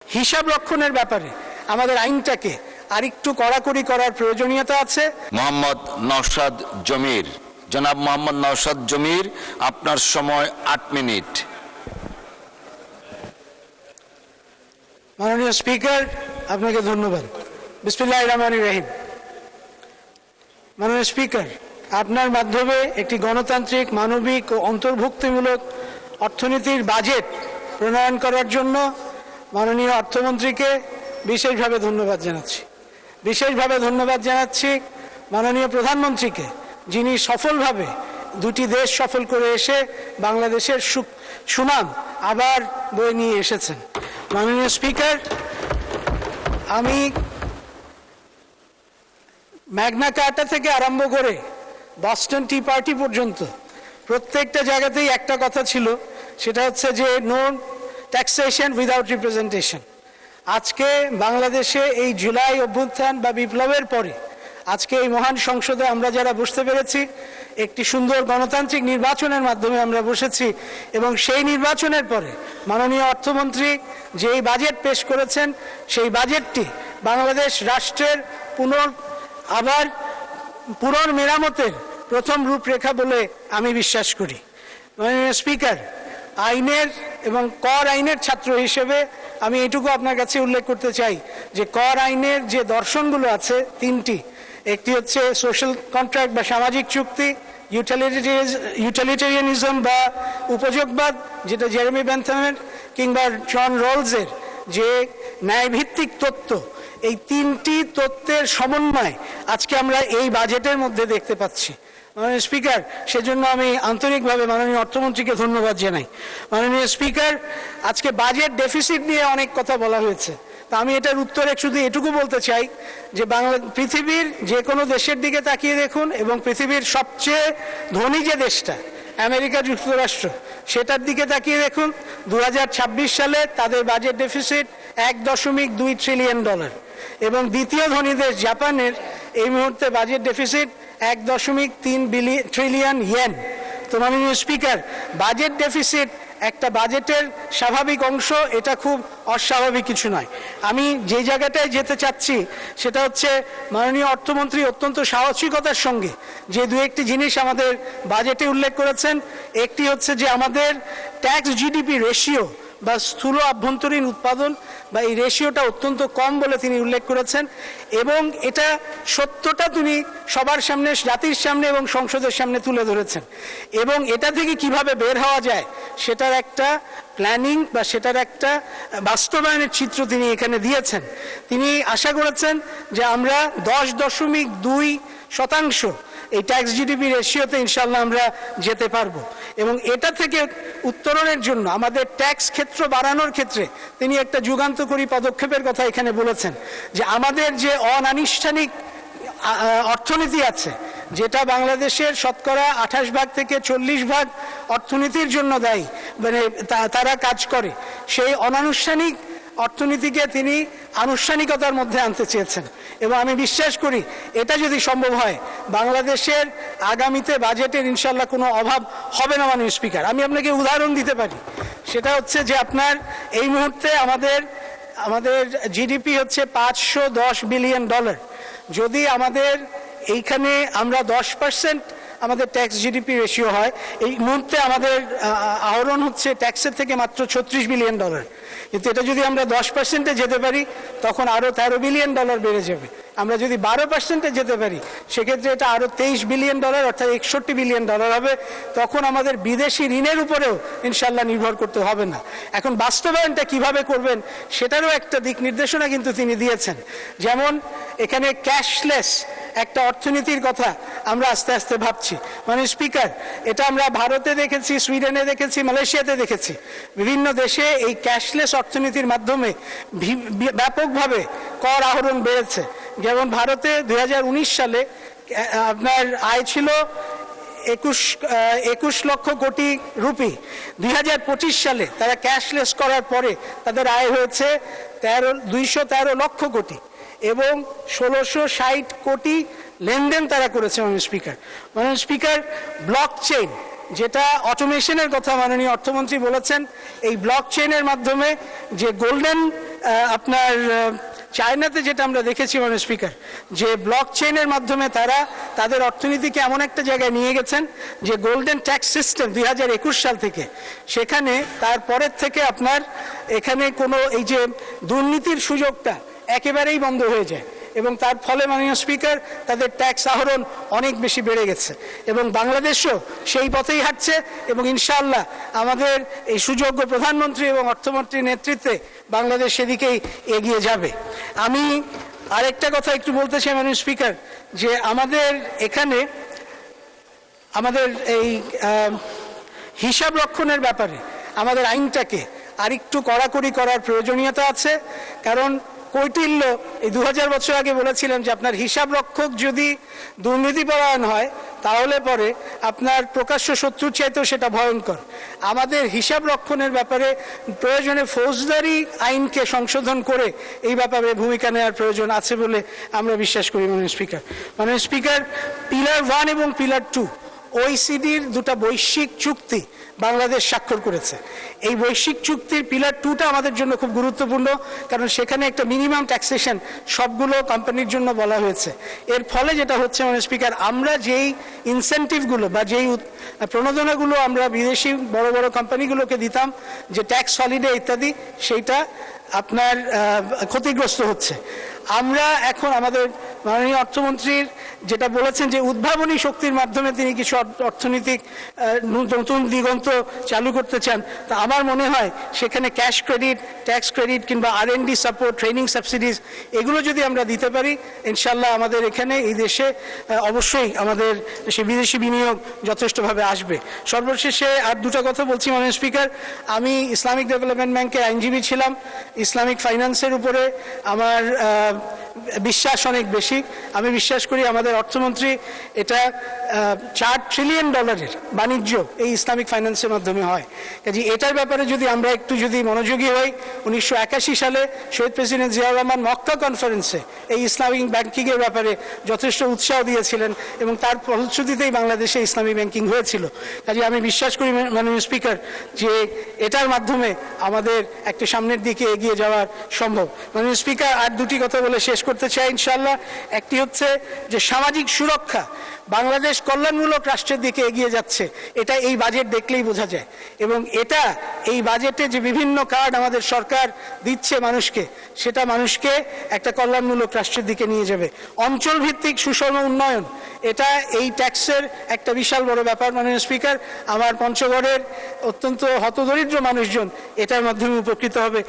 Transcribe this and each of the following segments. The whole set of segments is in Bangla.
হিসাব রক্ষণের ব্যাপারে আমাদের আইনটাকে আরেকটু কড়াকড়ি করার প্রয়োজনীয়তা আছে। মোহাম্মদ নওশাদ জমির, জনাব মোহাম্মদ নওশাদ জমির, আপনার সময় 8 মিনিট। মাননীয় স্পিকার, আপনাকে ধন্যবাদ। বিসমিল্লাহির রহমানির রহিম। মাননীয় স্পিকার, আপনার মাধ্যমে একটি গণতান্ত্রিক, মানবিক ও অন্তর্ভুক্তিমূলক অর্থনীতির বাজেট প্রণয়ন করার জন্য মাননীয় অর্থমন্ত্রীকে বিশেষভাবে ধন্যবাদ জানাচ্ছি। বিশেষভাবে ধন্যবাদ জানাচ্ছি মাননীয় প্রধানমন্ত্রীকে, যিনি সফলভাবে দুটি দেশ সফল করে এসে বাংলাদেশের সুনাম আবার বয়ে নিয়ে এসেছেন। মাননীয় স্পিকার, আমি ম্যাগনা কার্টা থেকে আরম্ভ করে বস্টন টি পার্টি পর্যন্ত প্রত্যেকটা জায়গাতেই একটা কথা ছিল, সেটা হচ্ছে যে নো ট্যাক্সেশন উইদাউট রিপ্রেজেন্টেশন। আজকে বাংলাদেশে এই জুলাই অভ্যুত্থান বা বিপ্লবের পরে আজকে এই মহান সংসদে আমরা যারা বসতে পেরেছি, একটি সুন্দর গণতান্ত্রিক নির্বাচনের মাধ্যমে আমরা বসেছি, এবং সেই নির্বাচনের পরে মাননীয় অর্থমন্ত্রী যেই বাজেট পেশ করেছেন, সেই বাজেটটি বাংলাদেশ রাষ্ট্রের পুনর্মেরামতের প্রথম রূপরেখা বলে আমি বিশ্বাস করি। মাননীয় স্পিকার, আইনের এবং কর আইনের ছাত্র হিসেবে আমি এটুকু আপনার কাছে উল্লেখ করতে চাই যে কর আইনের যে দর্শনগুলো আছে তিনটি, একটি হচ্ছে সোশ্যাল কন্ট্রাক্ট বা সামাজিক চুক্তি, ইউটিলিটেরিয়ানিজম বা উপযোগবাদ, যেটা জেরেমি বেন্থামের কিংবা জন রোলসের যে ন্যায়ভিত্তিক তত্ত্ব, এই তিনটি তত্ত্বের সমন্বয় আজকে আমরা এই বাজেটের মধ্যে দেখতে পাচ্ছি। মাননীয় স্পিকার, সেজন্য আমি আন্তরিকভাবে মাননীয় অর্থমন্ত্রীকে ধন্যবাদ জানাই। মাননীয় স্পিকার, আজকে বাজেট ডেফিসিট নিয়ে অনেক কথা বলা হয়েছে, তা আমি এটার উত্তরে শুধু এটুকু বলতে চাই যে পৃথিবীর যে কোনো দেশের দিকে তাকিয়ে দেখুন, এবং পৃথিবীর সবচেয়ে ধনী যে দেশটা আমেরিকা যুক্তরাষ্ট্র, সেটার দিকে তাকিয়ে দেখুন। 2026 সালে তাদের বাজেট ডেফিসিট $1.2 ট্রিলিয়ন, এবং দ্বিতীয় ধনী দেশ জাপানের এই মুহূর্তে বাজেট ডেফিসিট 1.3 ট্রিলিয়ন ইয়েন। তো মাননীয় স্পিকার, বাজেট ডেফিসিট একটা বাজেটের স্বাভাবিক অংশ, এটা খুব অস্বাভাবিক কিছু নয়। আমি যে জায়গাটায় যেতে চাচ্ছি সেটা হচ্ছে মাননীয় অর্থমন্ত্রী অত্যন্ত সাহসিকতার সঙ্গে যে দু একটি জিনিস আমাদের বাজেটে উল্লেখ করেছেন। একটি হচ্ছে যে আমাদের ট্যাক্স জিডিপি রেশিও বা স্থূল আভ্যন্তরীণ উৎপাদন বা এই রেশিওটা অত্যন্ত কম বলে তিনি উল্লেখ করেছেন, এবং এটা সত্যটা তিনি সবার সামনে, জাতির সামনে এবং সংসদের সামনে তুলে ধরেছেন, এবং এটা থেকে কিভাবে বের হওয়া যায় সেটার একটা প্ল্যানিং বা সেটার একটা বাস্তবায়নের চিত্র তিনি এখানে দিয়েছেন। তিনি আশা করেছেন যে আমরা 10.2% এই ট্যাক্স জিডিপি রেশিওতে ইনশাল্লাহ আমরা যেতে পারবো, এবং এটা থেকে উত্তরণের জন্য আমাদের ট্যাক্স ক্ষেত্র বাড়ানোর ক্ষেত্রে তিনি একটা যুগান্তকারী পদক্ষেপের কথা এখানে বলেছেন, যে আমাদের যে অনানুষ্ঠানিক অর্থনীতি আছে, যেটা বাংলাদেশের শতকরা 28% থেকে 40% অর্থনীতির জন্য দায়ী, মানে তারা কাজ করে, সেই অনানুষ্ঠানিক অর্থনীতিকে তিনি আনুষ্ঠানিকতার মধ্যে আনতে চেয়েছেন, এবং আমি বিশ্বাস করি এটা যদি সম্ভব হয় বাংলাদেশের আগামীতে বাজেটের ইনশাল্লাহ কোনো অভাব হবে না। মাননীয় স্পিকার, আমি আপনাকে উদাহরণ দিতে পারি, সেটা হচ্ছে যে আপনার এই মুহূর্তে আমাদের জিডিপি হচ্ছে $510 বিলিয়ন। যদি আমাদের এইখানে আমরা 10% আমাদের ট্যাক্স জিডিপি রেশিও হয়, এই মুহূর্তে আমাদের আহরণ হচ্ছে ট্যাক্সের থেকে মাত্র $36 বিলিয়ন, কিন্তু এটা যদি আমরা 10%-এ যেতে পারি তখন আরও $13 বিলিয়ন বেড়ে যাবে। আমরা যদি 12%-এ যেতে পারি সেক্ষেত্রে এটা আরও $23 বিলিয়ন, অর্থাৎ $61 বিলিয়ন হবে। তখন আমাদের বিদেশি ঋণের উপরেও ইনশাল্লাহ নির্ভর করতে হবে না। এখন বাস্তবায়নটা কিভাবে করবেন সেটারও একটা দিক নির্দেশনা কিন্তু তিনি দিয়েছেন, যেমন এখানে ক্যাশলেস একটা অর্থনীতির কথা আমরা আস্তে আস্তে ভাবছি। মানে স্পিকার, এটা আমরা ভারতে দেখেছি, সুইডেনে দেখেছি, মালয়েশিয়াতে দেখেছি, বিভিন্ন দেশে এই ক্যাশলেস অর্থনীতির মাধ্যমে ব্যাপকভাবে কর আহরণ বেড়েছে। যেমন ভারতে 2019 সালে আপনার আয় ছিল 21 লক্ষ কোটি রুপি। 2025 সালে তারা ক্যাশলেস করার পরে তাদের আয় হয়েছে 213 লক্ষ কোটি, এবং 1660 কোটি লেনদেন তারা করেছে। মাননীয় স্পিকার, ব্লক চেইন, যেটা অটোমেশনের কথা মাননীয় অর্থমন্ত্রী বলেছেন, এই ব্লক চেইনের মাধ্যমে যে গোল্ডেন আপনার চায়নাতে যেটা আমরা দেখেছি মাননীয় স্পিকার, যে ব্লক চেইনের মাধ্যমে তারা তাদের অর্থনীতিকে এমন একটা জায়গায় নিয়ে গেছেন যে গোল্ডেন ট্যাক্স সিস্টেম 2021 সাল থেকে, সেখানে তারপরের থেকে আপনার এখানে কোনো এই যে দুর্নীতির সুযোগটা একেবারেই বন্ধ হয়ে যায় এবং তার ফলে মাননীয় স্পিকার তাদের ট্যাক্স আহরণ অনেক বেশি বেড়ে গেছে এবং বাংলাদেশও সেই পথেই হাঁটছে এবং ইনশাআল্লাহ আমাদের এই সুযোগ্য প্রধানমন্ত্রী এবং অর্থমন্ত্রীর নেতৃত্বে বাংলাদেশ সেদিকেই এগিয়ে যাবে। আমি আরেকটা কথা একটু বলতে চাই মাননীয় স্পিকার, যে আমাদের এখানে আমাদের এই হিসাব রক্ষণের ব্যাপারে আমাদের আইনটাকে আরেকটু কড়াকড়ি করার প্রয়োজনীয়তা আছে। কারণ কৌটিল্য এই 2000 বছর আগে বলেছিলেন যে আপনার হিসাব রক্ষক যদি দুর্নীতিপরায়ণ হয় তাহলে পরে আপনার প্রকাশ্য শত্রুর চাইতেও সেটা ভয়ঙ্কর। আমাদের হিসাব রক্ষণের ব্যাপারে প্রয়োজনে ফৌজদারি আইনকে সংশোধন করে এই ব্যাপারে ভূমিকা নেওয়ার প্রয়োজন আছে বলে আমরা বিশ্বাস করি মাননীয় স্পিকার। মাননীয় স্পিকার, পিলার 1 এবং পিলার 2 ওইসিডির দুটো বৈশ্বিক চুক্তি বাংলাদেশ স্বাক্ষর করেছে। এই বৈশ্বিক চুক্তির পিলার 2টা আমাদের জন্য খুব গুরুত্বপূর্ণ, কারণ সেখানে একটা মিনিমাম ট্যাক্সেশন সবগুলো কোম্পানির জন্য বলা হয়েছে। এর ফলে যেটা হচ্ছে মাননীয় স্পিকার, আমরা যেই ইনসেন্টিভগুলো বা যেই প্রণোদনাগুলো আমরা বিদেশি বড় বড় কোম্পানিগুলোকে দিতাম, যে ট্যাক্স হলিডে ইত্যাদি, সেইটা আপনার ক্ষতিগ্রস্ত হচ্ছে। আমরা এখন আমাদের মাননীয় অর্থমন্ত্রীর যেটা বলেছেন যে উদ্ভাবনী শক্তির মাধ্যমে তিনি কিছু অর্থনৈতিক নতুন দিগন্ত চালু করতে চান, তা আমার মনে হয় সেখানে ক্যাশ ক্রেডিট, ট্যাক্স ক্রেডিট কিংবা R&D সাপোর্ট, ট্রেনিং সাবসিডিজ, এগুলো যদি আমরা দিতে পারি ইনশাল্লাহ আমাদের এখানে এই দেশে অবশ্যই আমাদের সে বিদেশি বিনিয়োগ যথেষ্টভাবে আসবে। সর্বশেষে আর দুটো কথা বলছি মাননীয় স্পিকার, আমি ইসলামিক ডেভেলপমেন্ট ব্যাংকে আইনজীবী ছিলাম। ইসলামিক ফাইন্যান্সের উপরে আমার বিশ্বাস অনেক বেশি। আমি বিশ্বাস করি আমাদের অর্থমন্ত্রী এটা $4 ট্রিলিয়ন বাণিজ্য এই ইসলামিক ফাইন্যান্সের মাধ্যমে হয়। কাজে এটার ব্যাপারে যদি আমরা একটু যদি মনোযোগী হই, 1981 সালে শহীদ প্রেসিডেন্ট জিয়াউর রহমান মক্কা কনফারেন্সে এই ইসলামিক ব্যাংকিংয়ের ব্যাপারে যথেষ্ট উৎসাহ দিয়েছিলেন এবং তার ফলশ্রুতিতেই বাংলাদেশে ইসলামী ব্যাংকিং হয়েছিল। কাজে আমি বিশ্বাস করি মাননীয় স্পিকার যে এটার মাধ্যমে আমাদের একটা সামনের দিকে এগিয়ে যাওয়া সম্ভব। মাননীয় স্পিকার, আর দুটি কথা বলে শেষ করতে চাই ইনশাআল্লাহ। একটি হচ্ছে যে সামাজিক সুরক্ষা, বাংলাদেশ কল্যাণমূলক রাষ্ট্রের দিকে এগিয়ে যাচ্ছে, এটা এই বাজেট দেখলেই বোঝা যায় এবং এটা এই বাজেটে যে বিভিন্ন কার্ড আমাদের সরকার দিচ্ছে মানুষকে, সেটা মানুষকে একটা কল্যাণমূলক রাষ্ট্রের দিকে নিয়ে যাবে। অঞ্চল ভিত্তিক সুষম উন্নয়ন, এটা এই ট্যাক্সের একটা বিশাল বড় ব্যাপার মাননীয় স্পিকার। আমার পঞ্চগড়ের অত্যন্ত হতদরিদ্র মানুষজন এটার মাধ্যমে উপকৃত হবে।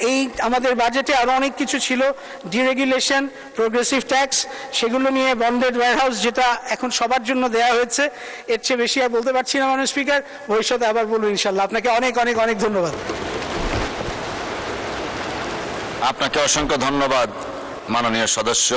এই আমাদের বাজেটে আরো অনেক কিছু ছিল, ডিরেগুলেশন, প্রোগ্রেসিভ ট্যাক্স, সেগুলো নিয়ে বন্ডেড ওয়্যারহাউস যেটা এখন সবার জন্য দেয়া হয়েছে, এর চেয়ে বেশি আর বলতে পারছি না মাননীয় স্পিকার। ভবিষ্যতে আবার বলবো ইনশাল্লাহ। আপনাকে অনেক অনেক অনেক ধন্যবাদ। আপনাকে অসংখ্য ধন্যবাদ মাননীয় সদস্য।